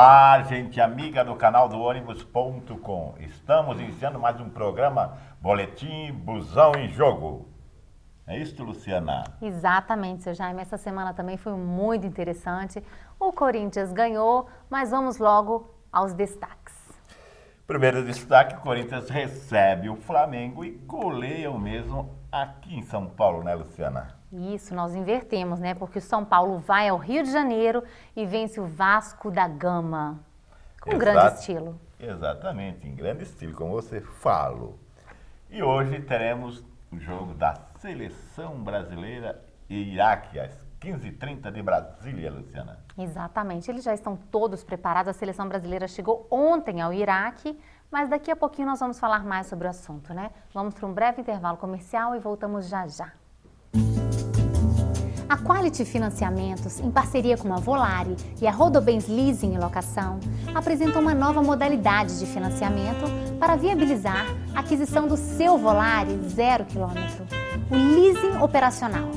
Olá, gente amiga do canal do ônibus.com. Estamos iniciando mais um programa Boletim Busão em Jogo. É isso, Luciana? Exatamente, seu Jaime. Essa semana também foi muito interessante. O Corinthians ganhou, mas vamos logo aos destaques. Primeiro destaque, o Corinthians recebe o Flamengo e goleia o mesmo aqui em São Paulo, né, Luciana? Isso, nós invertemos, né? Porque o São Paulo vai ao Rio de Janeiro e vence o Vasco da Gama. Com grande estilo. Exatamente, em grande estilo, como você falou. E hoje teremos o jogo da Seleção Brasileira e Iraque, às 15h30 de Brasília, Luciana. Exatamente, eles já estão todos preparados. A Seleção Brasileira chegou ontem ao Iraque, mas daqui a pouquinho nós vamos falar mais sobre o assunto, né? Vamos para um breve intervalo comercial e voltamos já já. A Quality Financiamentos, em parceria com a Volare e a Rodobens Leasing e Locação, apresentou uma nova modalidade de financiamento para viabilizar a aquisição do seu Volare 0 km, o leasing operacional.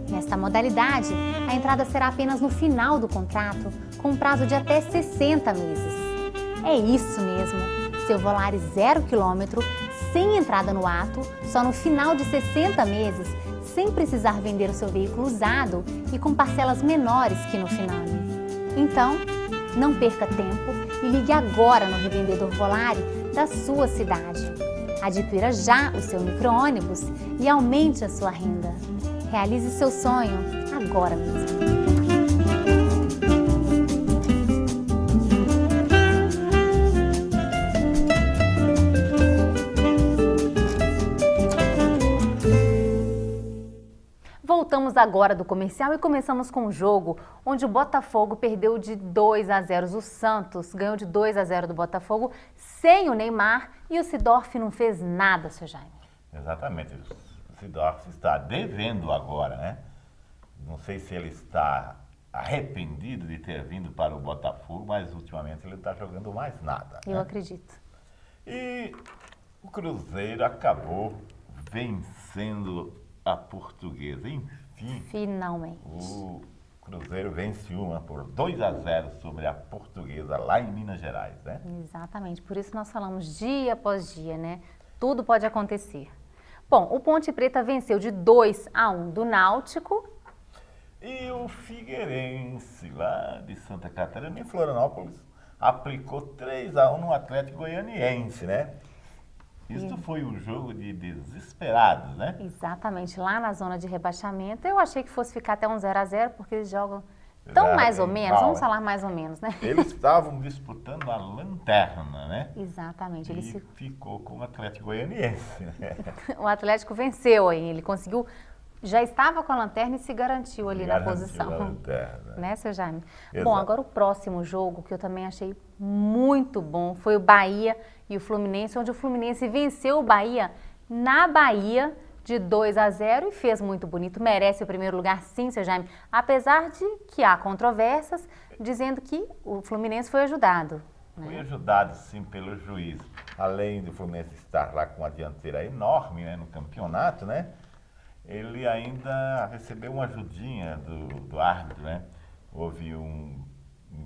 Nesta modalidade, a entrada será apenas no final do contrato, com um prazo de até 60 meses. É isso mesmo, seu Volare 0 km, sem entrada no ato, só no final de 60 meses, sem precisar vender o seu veículo usado e com parcelas menores que no Finame. Então, não perca tempo e ligue agora no revendedor Volare da sua cidade. Adquira já o seu micro-ônibus e aumente a sua renda. Realize seu sonho agora mesmo. Voltamos agora do comercial e começamos com um jogo onde o Botafogo perdeu de 2-0. O Santos ganhou de 2-0 do Botafogo sem o Neymar e o Seedorf não fez nada, seu Jaime. Exatamente, o Seedorf está devendo agora, né? Não sei se ele está arrependido de ter vindo para o Botafogo, mas ultimamente ele não está jogando mais nada. Eu acredito. E o Cruzeiro acabou vencendo a Portuguesa, enfim. Finalmente. O Cruzeiro vence uma por 2-0 sobre a Portuguesa lá em Minas Gerais, né? Exatamente, por isso nós falamos dia após dia, né? Tudo pode acontecer. Bom, o Ponte Preta venceu de 2-1 do Náutico. E o Figueirense, lá de Santa Catarina, em Florianópolis, aplicou 3-1 no Atlético Goianiense, né? Isso foi um jogo de desesperados, né? Exatamente, lá na zona de rebaixamento. Eu achei que fosse ficar até um 0-0, porque eles jogam tão mais ou menos, vamos falar mais ou menos, né? Eles estavam disputando a lanterna, né? Exatamente. E ficou com o Atlético Goianiense, né? O Atlético venceu aí, ele conseguiu, já estava com a lanterna e se garantiu ali na posição. A lanterna. Né, seu Jaime? Exato. Bom, agora o próximo jogo, que eu também achei muito bom, foi o Bahia e o Fluminense, onde o Fluminense venceu o Bahia na Bahia de 2-0 e fez muito bonito. Merece o primeiro lugar, sim, seu Jaime. Apesar de que há controvérsias dizendo que o Fluminense foi ajudado. Né? Foi ajudado, sim, pelo juiz. Além do Fluminense estar lá com uma dianteira enorme, né, no campeonato, né? Ele ainda recebeu uma ajudinha do árbitro, né? Houve um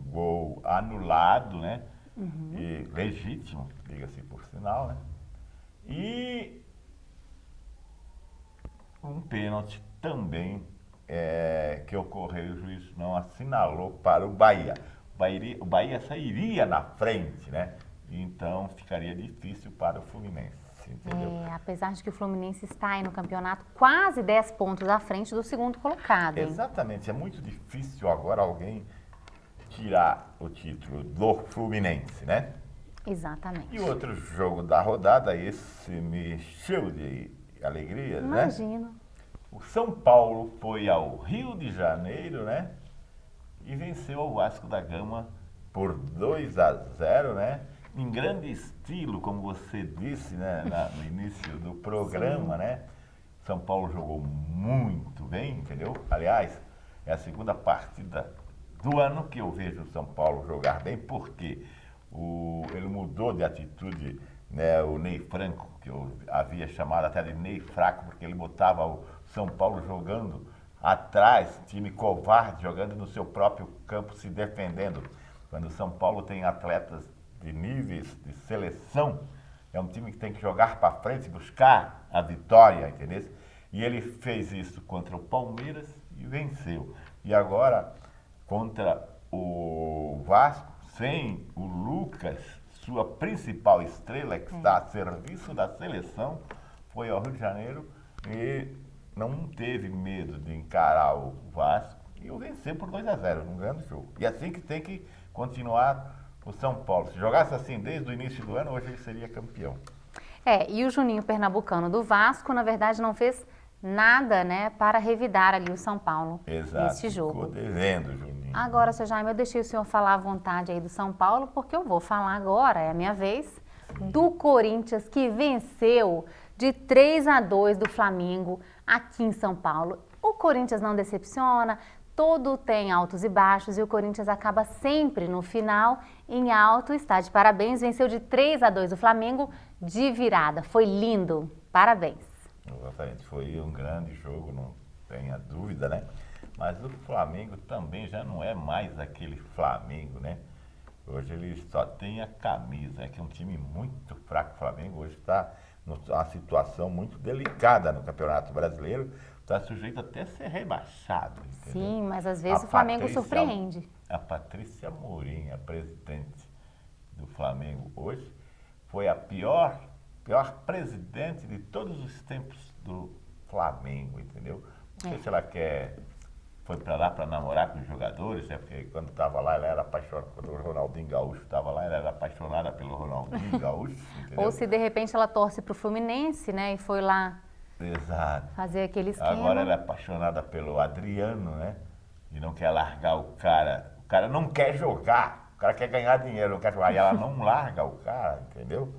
gol anulado, né? E legítimo, diga-se por sinal, né? E um pênalti também que ocorreu e o juiz não assinalou para o Bahia. O Bahia sairia na frente, né? Então ficaria difícil para o Fluminense. Entendeu? Apesar de que o Fluminense está aí no campeonato quase 10 pontos à frente do segundo colocado. Hein? Exatamente, é muito difícil agora alguém tirar o título do Fluminense, né? Exatamente. E outro jogo da rodada, esse me encheu de alegria, Imagino. né? O São Paulo foi ao Rio de Janeiro, né? E venceu o Vasco da Gama por 2-0, né? Em grande estilo, como você disse, né, no início do programa, Sim. né? São Paulo jogou muito bem, entendeu? Aliás, é a segunda partida do ano que eu vejo o São Paulo jogar bem, porque ele mudou de atitude, né? O Ney Franco, que eu havia chamado até de Ney Fraco, porque ele botava o São Paulo jogando atrás, time covarde, jogando no seu próprio campo, se defendendo. Quando o São Paulo tem atletas de níveis de seleção, é um time que tem que jogar para frente, buscar a vitória, entendeu? E ele fez isso contra o Palmeiras e venceu. E agora, contra o Vasco, sem o Lucas, sua principal estrela, que está a serviço da seleção, foi ao Rio de Janeiro e não teve medo de encarar o Vasco e o venceu por 2-0, num grande jogo. E assim que tem que continuar o São Paulo. Se jogasse assim desde o início do ano, hoje ele seria campeão. E o Juninho Pernambucano do Vasco, na verdade, não fez nada, né, para revidar ali o São Paulo neste jogo. Ficou devendo, Juninho. Agora, seu Jaime, eu deixei o senhor falar à vontade aí do São Paulo, porque eu vou falar agora, é a minha vez, do Corinthians, que venceu de 3-2 do Flamengo aqui em São Paulo. O Corinthians não decepciona, todo tem altos e baixos e o Corinthians acaba sempre no final em alto. Está de parabéns, venceu de 3-2 o Flamengo de virada. Foi lindo, parabéns. Exatamente, foi um grande jogo, não tenha dúvida, né? Mas o Flamengo também já não é mais aquele Flamengo, né? Hoje ele só tem a camisa, é que é um time muito fraco. O Flamengo hoje está numa situação muito delicada no Campeonato Brasileiro, está sujeito até a ser rebaixado, entendeu? Sim, mas às vezes o Flamengo surpreende. A Patrícia Amorim, a presidente do Flamengo hoje, foi a pior presidente de todos os tempos do Flamengo, entendeu? Não sei se ela foi para lá para namorar com os jogadores, né? Porque quando estava lá, ela era apaixonada, quando o Ronaldinho Gaúcho estava lá, ela era apaixonada pelo Ronaldinho Gaúcho, entendeu? Ou se de repente ela torce para o Fluminense, né? E foi lá fazer aquele esquema. Agora ela é apaixonada pelo Adriano, né? E não quer largar o cara. O cara não quer jogar, o cara quer ganhar dinheiro, não quer jogar. E ela não larga o cara, entendeu?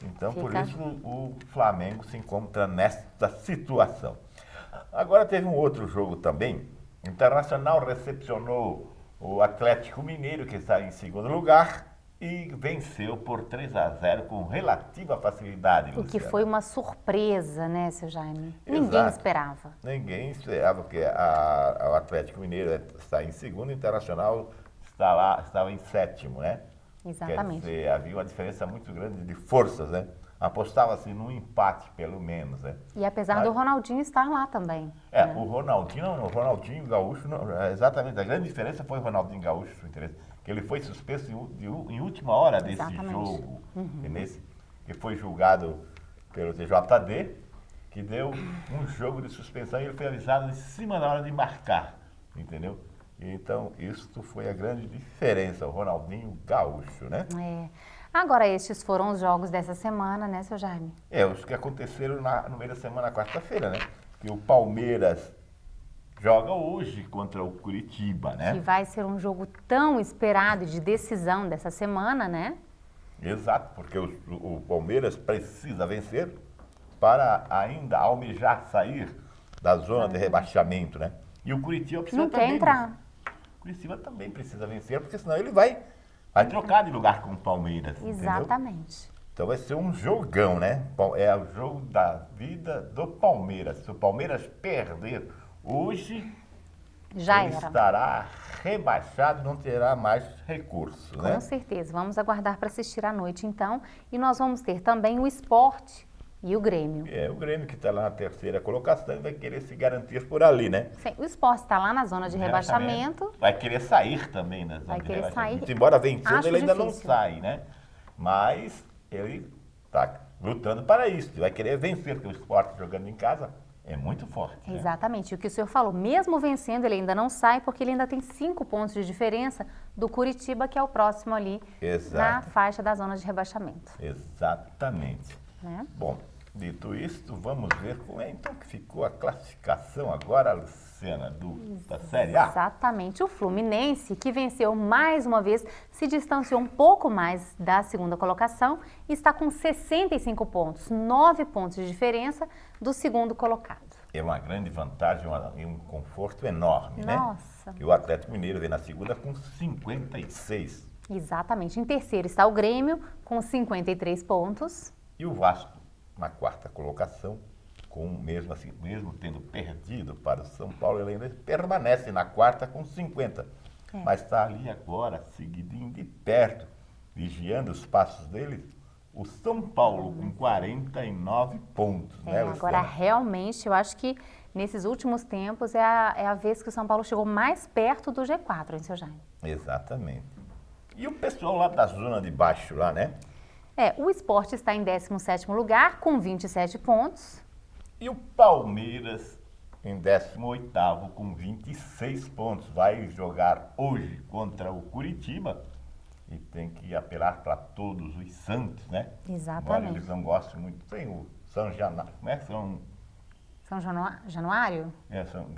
Então, por isso, o Flamengo se encontra nesta situação. Agora teve um outro jogo também. O Internacional recepcionou o Atlético Mineiro, que está em segundo lugar, e venceu por 3-0 com relativa facilidade, Luciana. O que foi uma surpresa, né, seu Jaime? Ninguém esperava. Ninguém esperava, porque o Atlético Mineiro está em segundo, o Internacional estava em sétimo, né? Exatamente. Quer dizer, havia uma diferença muito grande de forças, né? Apostava-se num empate, pelo menos, né? E apesar do Ronaldinho estar lá também. Né? O Ronaldinho Gaúcho, exatamente, a grande diferença foi o Ronaldinho Gaúcho, que ele foi suspenso em última hora desse jogo, que foi julgado pelo TJD, que deu um jogo de suspensão e ele foi avisado em cima da hora de marcar, entendeu? Então, isso foi a grande diferença, o Ronaldinho Gaúcho, né? Agora, estes foram os jogos dessa semana, né, seu Jaime? Os que aconteceram no meio da semana, quarta-feira, né? Que o Palmeiras joga hoje contra o Curitiba, né? Que vai ser um jogo tão esperado de decisão dessa semana, né? Exato, porque o Palmeiras precisa vencer para ainda almejar sair da zona de rebaixamento, né? E o Curitiba precisa não quer entrar. O Curitiba também precisa vencer, porque senão ele vai trocar de lugar com o Palmeiras. Exatamente. Entendeu? Então vai ser um jogão, né? É o jogo da vida do Palmeiras. Se o Palmeiras perder hoje, ele estará rebaixado, não terá mais recurso, né? Com certeza. Vamos aguardar para assistir à noite, então. E nós vamos ter também o Sport e o Grêmio. O Grêmio que está lá na terceira colocação e vai querer se garantir por ali, né? Sim, o Sport está lá na zona de rebaixamento. Vai querer sair também na zona vai de querer rebaixamento. Sair. Embora vencendo, ele ainda difícil. não sai, né? Mas ele está lutando para isso. Vai querer vencer, porque o Sport jogando em casa é muito forte. Exatamente. Né? O que o senhor falou, mesmo vencendo, ele ainda não sai, porque ele ainda tem 5 pontos de diferença do Curitiba, que é o próximo ali na faixa da zona de rebaixamento. Exatamente. Né? Bom, dito isto, vamos ver como é então que ficou a classificação agora, Luciana, da Série A. Exatamente. O Fluminense, que venceu mais uma vez, se distanciou um pouco mais da segunda colocação e está com 65 pontos, 9 pontos de diferença do segundo colocado. É uma grande vantagem e um conforto enorme, Nossa. né? E o Atlético Mineiro vem na segunda com 56. Exatamente. Em terceiro está o Grêmio, com 53 pontos. E o Vasco, na quarta colocação, mesmo tendo perdido para o São Paulo, ele ainda permanece na quarta com 50. Mas está ali agora, seguidinho de perto, vigiando os passos deles, o São Paulo com 49 pontos, né, Agora, Luciana? realmente, eu acho que nesses últimos tempos é a vez que o São Paulo chegou mais perto do G4, hein, seu Jaime? Exatamente. E o pessoal lá da zona de baixo, lá, né? O Sport está em 17º lugar, com 27 pontos. E o Palmeiras em 18º com 26 pontos. Vai jogar hoje contra o Curitiba e tem que apelar para todos os santos, né? Exatamente. Embora eles não gostem muito. Tem o São Januário, como é que são? São Januário?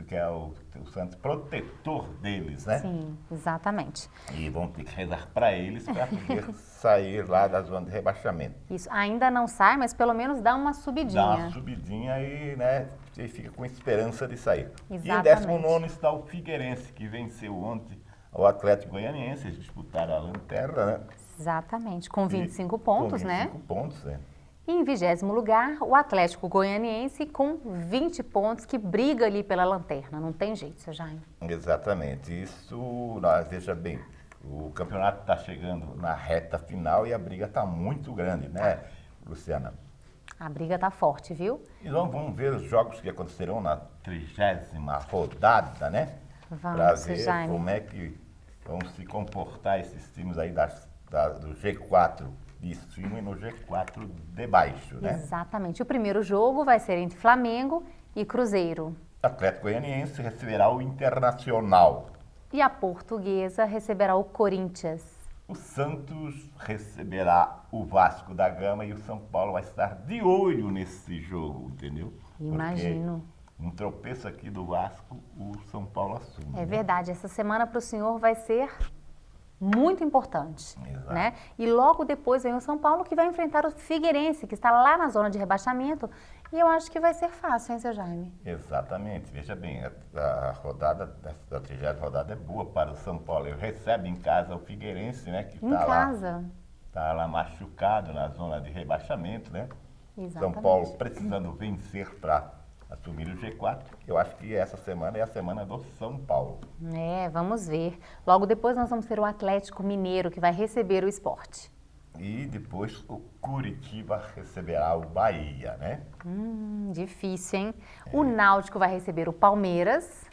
Que é o santo protetor deles, né? Sim, exatamente. E vão ter que rezar para eles para poder sair lá da zona de rebaixamento. Isso, ainda não sai, mas pelo menos dá uma subidinha. Dá uma subidinha e, né, você fica com esperança de sair. Exatamente. E em 19º está o Figueirense, que venceu ontem o Atlético Goianiense. Eles disputaram a lanterna, né? Exatamente, com 25 pontos, com 25 né? pontos, né? E em 20º lugar, o Atlético Goianiense com 20 pontos, que briga ali pela lanterna. Não tem jeito, seu Jaime. Exatamente. Isso, veja bem, o campeonato está chegando na reta final e a briga está muito grande, né, Luciana? A briga tá forte, viu? Então vamos ver os jogos que acontecerão na 30ª rodada, né? Vamos, para seu ver Jaime. como é que vão se comportar esses times aí do G4 de cima e no G4 de baixo, né? Exatamente. O primeiro jogo vai ser entre Flamengo e Cruzeiro. Atlético Goianiense receberá o Internacional. E a Portuguesa receberá o Corinthians. O Santos receberá o Vasco da Gama e o São Paulo vai estar de olho nesse jogo, entendeu? Imagino. Porque um tropeço aqui do Vasco, o São Paulo assume. É verdade, essa semana para o senhor vai ser muito importante, Exato. né? E logo depois vem o São Paulo, que vai enfrentar o Figueirense, que está lá na zona de rebaixamento, e eu acho que vai ser fácil, hein, seu Jaime? Exatamente. Veja bem, a rodada, a 30ª rodada é boa para o São Paulo. Ele recebe em casa o Figueirense, né? Que Em está casa. lá machucado na zona de rebaixamento, né? Exatamente. São Paulo precisando vencer para assumir o G4. Eu acho que essa semana é a semana do São Paulo. Vamos ver. Logo depois nós vamos ter o Atlético Mineiro, que vai receber o Sport. E depois o Curitiba receberá o Bahia, né? Difícil, hein? O Náutico vai receber o Palmeiras.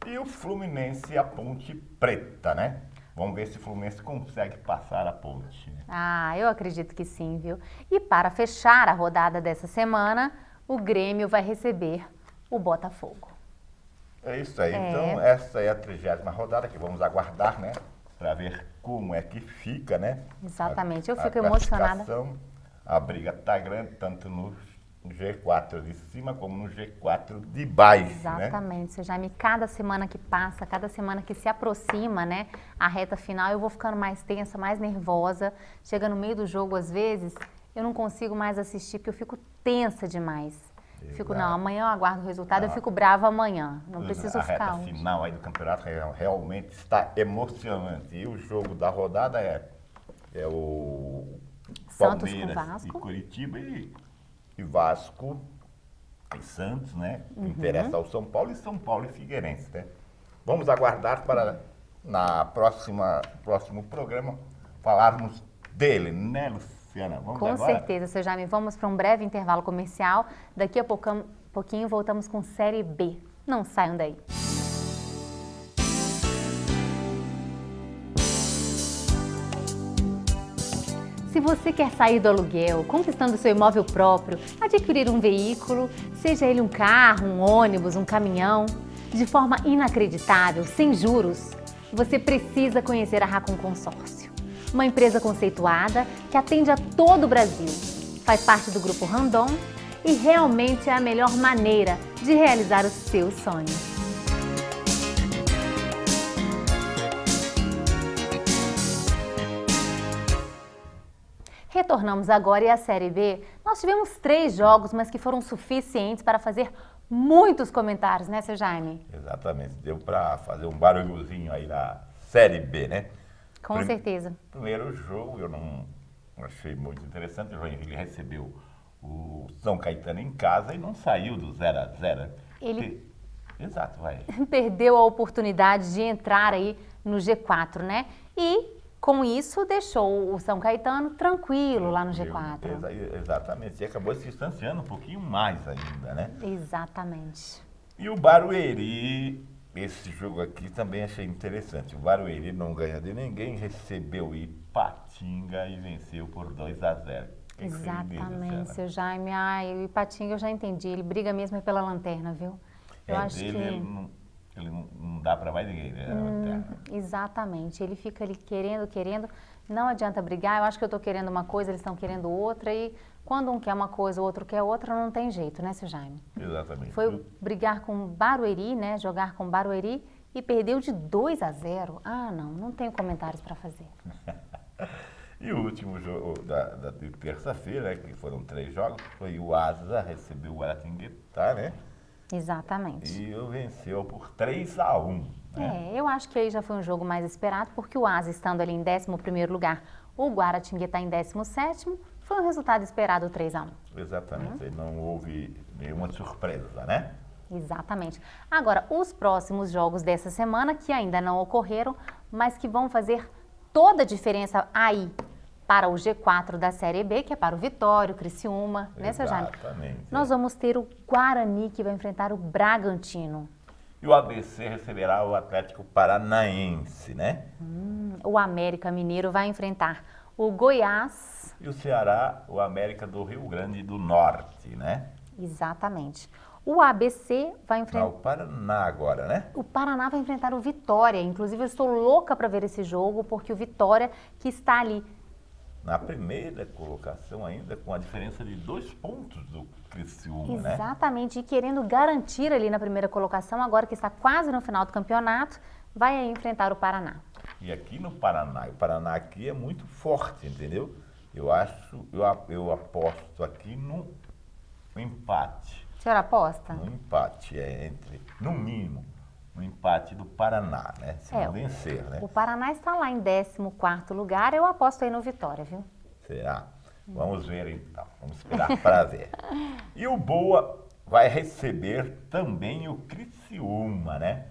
E o Fluminense a Ponte Preta, né? Vamos ver se o Fluminense consegue passar a ponte, né? Eu acredito que sim, viu? E para fechar a rodada dessa semana, o Grêmio vai receber o Botafogo. É isso aí. Então, essa é a 30ª rodada que vamos aguardar, né? Para ver como é que fica, né? Exatamente. Eu A fico emocionada. classificação. A briga tá grande, tanto no G4 de cima como no G4 de baixo, né? Exatamente, seu Jaime. Cada semana que passa, cada semana que se aproxima, né, a reta final, eu vou ficando mais tensa, mais nervosa. Chega no meio do jogo, às vezes, eu não consigo mais assistir, porque eu fico tensa demais. Fico, não, amanhã eu aguardo o resultado, eu fico brava amanhã. Não preciso A ficar reta hoje. final aí do campeonato realmente está emocionante. E o jogo da rodada é o Santos com Palmeiras Vasco. e Curitiba e Vasco e Santos, né? Interessa ao São Paulo e São Paulo e Figueirense, né? Vamos aguardar para na próximo programa falarmos dele, né, Luciana? Vamos Com agora? certeza, seu Jaime. Vamos para um breve intervalo comercial. Daqui a pouquinho voltamos com Série B. Não saiam daí. Se você quer sair do aluguel, conquistando seu imóvel próprio, adquirir um veículo, seja ele um carro, um ônibus, um caminhão, de forma inacreditável, sem juros, você precisa conhecer a Racon Consórcio. Uma empresa conceituada que atende a todo o Brasil. Faz parte do Grupo Randon e realmente é a melhor maneira de realizar os seus sonhos. Retornamos agora e a Série B, nós tivemos 3 jogos, mas que foram suficientes para fazer muitos comentários, né, seu Jaime? Exatamente, deu para fazer um barulhozinho aí na Série B, né? Com certeza. Primeiro jogo eu não achei muito interessante, o Joinville recebeu o São Caetano em casa e não saiu do 0-0. Ele Exato, vai. perdeu a oportunidade de entrar aí no G4, né? E com isso deixou o São Caetano tranquilo lá no G4. Exatamente, e acabou se distanciando um pouquinho mais ainda, né? Exatamente. E o Barueri, esse jogo aqui também achei interessante. O Barueri não ganha de ninguém, recebeu o Ipatinga e venceu por 2-0. Exatamente, seu Jaime. Ai, o Ipatinga eu já entendi, ele briga mesmo pela lanterna, viu? Eu acho dele, que... ele não dá para mais ninguém, né? Exatamente, ele fica ali querendo, não adianta brigar, eu acho que eu estou querendo uma coisa, eles estão querendo outra, e quando um quer uma coisa, o outro quer outra, não tem jeito, né, seu Jaime? Exatamente. Foi brigar com o Barueri, né, jogar com o Barueri, e perdeu de 2-0. Ah, não tenho comentários para fazer. E o último jogo de terça-feira, que foram 3 jogos, foi o Asa, recebeu o Guaratinguetá, né? Exatamente. E venceu por 3-1. Né? Eu acho que aí já foi um jogo mais esperado, porque o Asa estando ali em 11º lugar, o Guaratinguetá em 17º, foi um resultado esperado 3-1. Exatamente, não houve nenhuma surpresa, né? Exatamente. Agora, os próximos jogos dessa semana, que ainda não ocorreram, mas que vão fazer toda a diferença aí para o G4 da Série B, que é para o Vitória, o Criciúma, né, seu Jaime? Exatamente. Nós vamos ter o Guarani, que vai enfrentar o Bragantino. E o ABC receberá o Atlético Paranaense, né? O América Mineiro vai enfrentar o Goiás. E o Ceará, o América do Rio Grande do Norte, né? Exatamente. O ABC vai enfrentar... O Paraná agora, né? O Paraná vai enfrentar o Vitória. Inclusive, eu estou louca para ver esse jogo, porque o Vitória, que está ali na primeira colocação ainda, com a diferença de 2 pontos do Criciúma, né? Exatamente, e querendo garantir ali na primeira colocação, agora que está quase no final do campeonato, vai aí enfrentar o Paraná. E aqui no Paraná, o Paraná aqui é muito forte, entendeu? Eu aposto aqui no empate. O senhor aposta? No empate, no mínimo, no empate do Paraná, né? Se não vencer, né? O Paraná está lá em 14º lugar, eu aposto aí no Vitória, viu? Será? Vamos ver então, vamos esperar para ver. E o Boa vai receber também o Criciúma, né?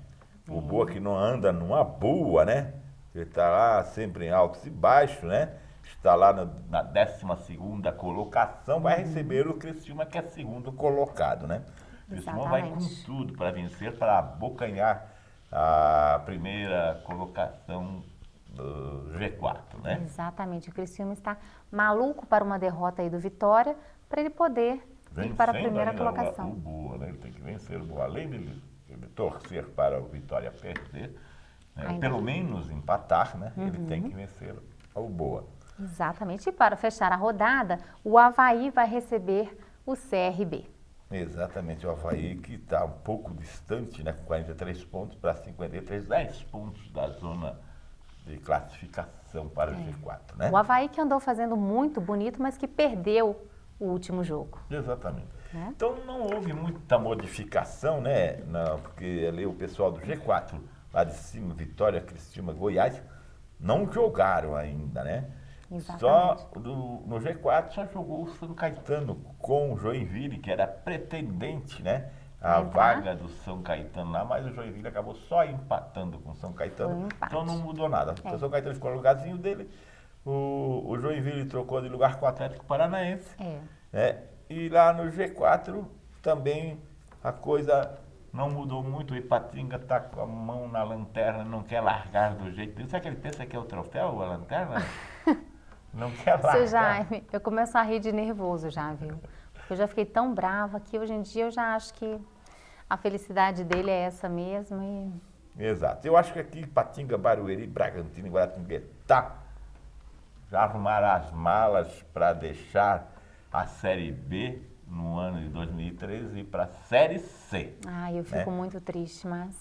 O Boa que não anda numa boa, né? Ele está lá sempre em altos e baixos, né? Está lá na 12ª colocação, vai receber o Criciúma, que é segundo colocado, né? O Criciúma vai com tudo para vencer, para abocanhar a primeira colocação do G4, né? Exatamente, o Criciúma está maluco para uma derrota aí do Vitória, para ele poder ir para a primeira colocação. O Boa, né? Ele tem que vencer o Boa, além de torcer para o Vitória perder, né? Pelo menos empatar, né? Ele tem que vencer o Boa. Exatamente, e para fechar a rodada, o Avaí vai receber o CRB. Exatamente, o Avaí que está um pouco distante, né? Com 43 pontos para 53, 10 pontos da zona de classificação para o G4, né? O Avaí que andou fazendo muito bonito, mas que perdeu o último jogo. Exatamente. Então não houve muita modificação, né? Não, porque ali o pessoal do G4, lá de cima, Vitória, Criciúma, Goiás, não jogaram ainda, né? Exatamente. Só no G4 só jogou o São Caetano com o Joinville, que era pretendente, né? A vaga do São Caetano lá, mas o Joinville acabou só empatando com o São Caetano, então não mudou nada. O São Caetano ficou no lugarzinho dele, o Joinville trocou de lugar com o Atlético Paranaense, e lá no G4 também a coisa não mudou muito, o Ipatinga está com a mão na lanterna, não quer largar do jeito dele. Será que ele pensa que é o troféu, a lanterna? Não quer largar. Seu Jaime, eu começo a rir de nervoso já, viu? Eu já fiquei tão brava que hoje em dia eu já acho que a felicidade dele é essa mesmo. Exato. Eu acho que aqui Ipatinga, Barueri, Bragantino e Guaratinguetá já arrumaram as malas para deixar a Série B no ano de 2013 e para a Série C. Eu fico muito triste, mas...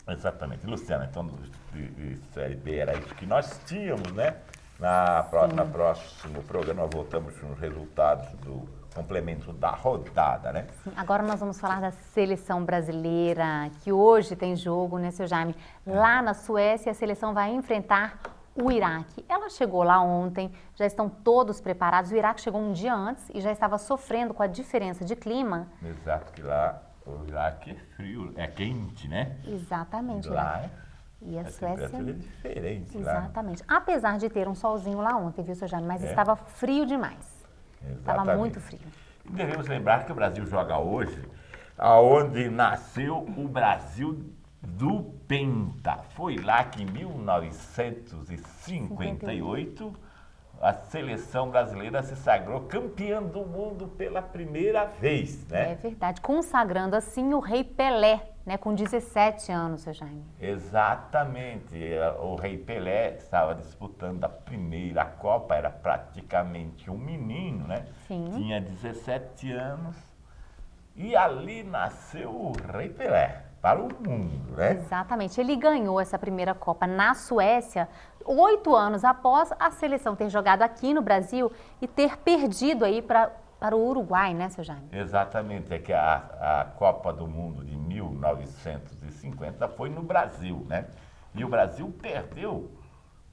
Exatamente. Luciana, então de Série B era isso que nós tínhamos, né? Na próximo programa nós voltamos com os resultados do complemento da rodada, né? Sim, agora nós vamos falar da seleção brasileira, que hoje tem jogo, né, seu Jaime? Lá na Suécia, a seleção vai enfrentar o Iraque. Ela chegou lá ontem, já estão todos preparados. O Iraque chegou um dia antes e já estava sofrendo com a diferença de clima. Exato, que lá o Iraque é frio, é quente, né? Exatamente. E lá E a A Suécia... temperatura é diferente lá. Exatamente. Apesar de ter um solzinho lá ontem, viu, seu Jaime? Mas estava frio demais. Estava Exatamente. muito frio. E devemos lembrar que o Brasil joga hoje, aonde nasceu o Brasil do Penta. Foi lá que em 1958 a seleção brasileira se sagrou campeã do mundo pela primeira vez, né? É verdade. Consagrando assim o Rei Pelé, né? Com 17 anos, seu Jaime. Exatamente. O Rei Pelé estava disputando a primeira Copa, era praticamente um menino, né? Sim. Tinha 17 anos e ali nasceu o Rei Pelé para o mundo, né? Exatamente. Ele ganhou essa primeira Copa na Suécia 8 anos após a seleção ter jogado aqui no Brasil e ter perdido aí para o Uruguai, né, seu Jaime? Exatamente, é que a Copa do Mundo de 1950 foi no Brasil, né? E o Brasil perdeu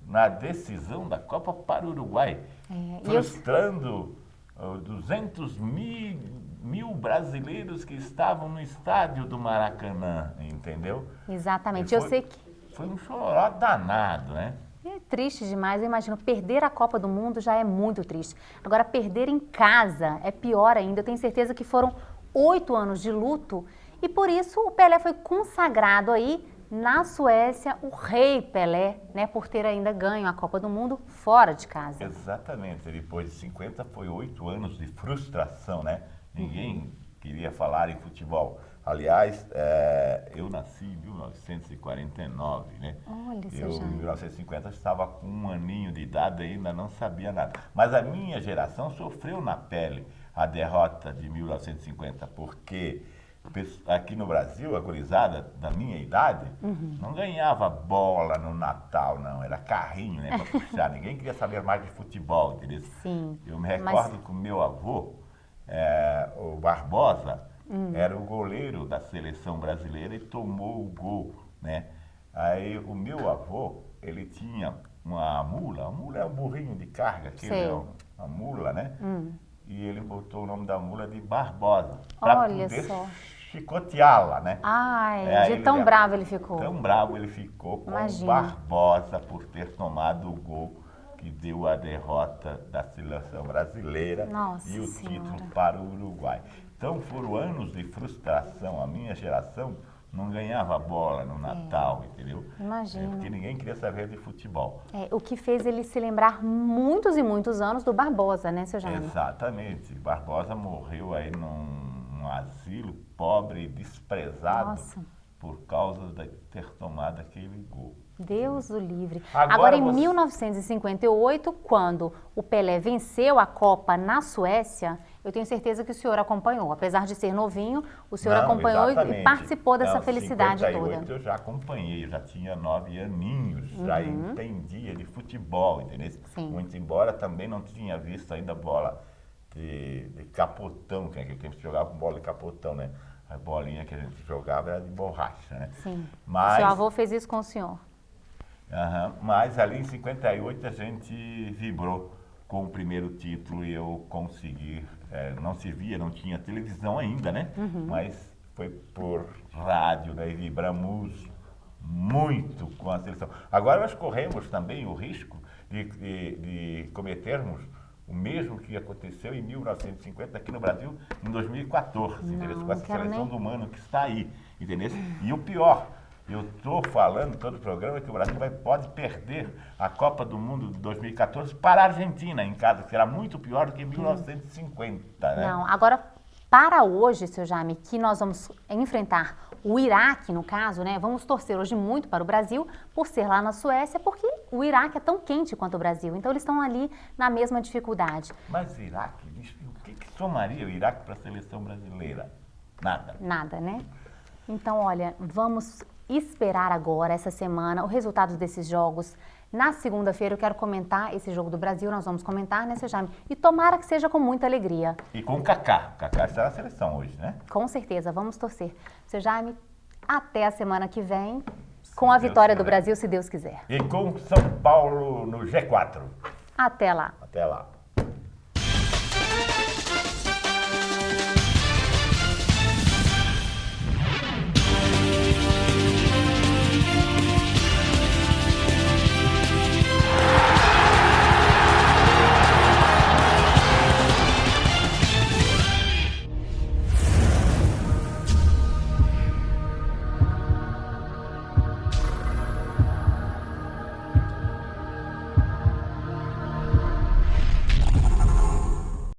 na decisão da Copa para o Uruguai, frustrando 200 mil brasileiros que estavam no estádio do Maracanã, entendeu? Exatamente. Eu sei que... Foi um choró danado, né? É triste demais, eu imagino, perder a Copa do Mundo já é muito triste. Agora, perder em casa é pior ainda. Eu tenho certeza que foram 8 anos de luto e por isso o Pelé foi consagrado aí na Suécia, o Rei Pelé, né, por ter ainda ganho a Copa do Mundo fora de casa. Exatamente, depois de 50 foi 8 anos de frustração, né? Ninguém queria falar em futebol. Aliás, eu nasci em 1949, né? Olha, eu, em 1950, estava com 1 aninho de idade e ainda não sabia nada. Mas a minha geração sofreu na pele a derrota de 1950, porque aqui no Brasil, a gurizada da minha idade não ganhava bola no Natal, não. Era carrinho, né, para puxar. Ninguém queria saber mais de futebol, entendeu? Sim. Eu me recordo que o meu avô, o Barbosa, era o goleiro da seleção brasileira e tomou o gol, né? Aí o meu avô, ele tinha uma mula, a mula é um burrinho de carga, que é uma mula, né? E ele botou o nome da mula de Barbosa, para poder chicoteá-la, né? Ai, de tão bravo ele ficou. Tão bravo ele ficou com o Barbosa por ter tomado o gol que deu a derrota da seleção brasileira e o título para o Uruguai. Então foram anos de frustração. A minha geração não ganhava bola no Natal, entendeu? Imagina. Porque ninguém queria saber de futebol. O que fez ele se lembrar muitos e muitos anos do Barbosa, né, seu Jaime? Exatamente. Barbosa morreu aí num asilo pobre e desprezado por causa de ter tomado aquele gol. Deus o livre. Agora em 1958, quando o Pelé venceu a Copa na Suécia, eu tenho certeza que o senhor acompanhou. Apesar de ser novinho, o senhor acompanhou e participou dessa felicidade toda. Eu já acompanhei, eu já tinha 9 aninhos, já entendia de futebol, entendeu? Sim. Muito embora também não tinha visto ainda bola de capotão, que naquele tempo se jogava com bola de capotão, né? A bolinha que a gente jogava era de borracha, né? Sim. Mas, o seu avô fez isso com o senhor? Mas ali em 58 a gente vibrou com o primeiro título e eu consegui, não se via, não tinha televisão ainda, né? Mas foi por rádio, né? E vibramos muito com a seleção. Agora nós corremos também o risco de cometermos o mesmo que aconteceu em 1950 aqui no Brasil, em 2014, entendeu? Com essa seleção do Mano que está aí, entendeu? E o pior, eu estou falando todo o programa que o Brasil pode perder a Copa do Mundo de 2014 para a Argentina em casa, que será muito pior do que em 1950, né? Não, agora para hoje, seu Jaime, que nós vamos enfrentar o Iraque, no caso, né? Vamos torcer hoje muito para o Brasil, por ser lá na Suécia, porque o Iraque é tão quente quanto o Brasil. Então eles estão ali na mesma dificuldade. Mas o Iraque, o que somaria o Iraque para a seleção brasileira? Nada. Nada, né? Então, olha, vamos esperar agora, essa semana, o resultado desses jogos. Na segunda-feira eu quero comentar esse jogo do Brasil, nós vamos comentar, né, seu Jaime? E tomara que seja com muita alegria. E com o Kaká. O Kaká está na seleção hoje, né? Com certeza, vamos torcer. Seu Jaime, até a semana que vem, com a vitória do Brasil, se Deus quiser. E com São Paulo no G4. Até lá. Até lá.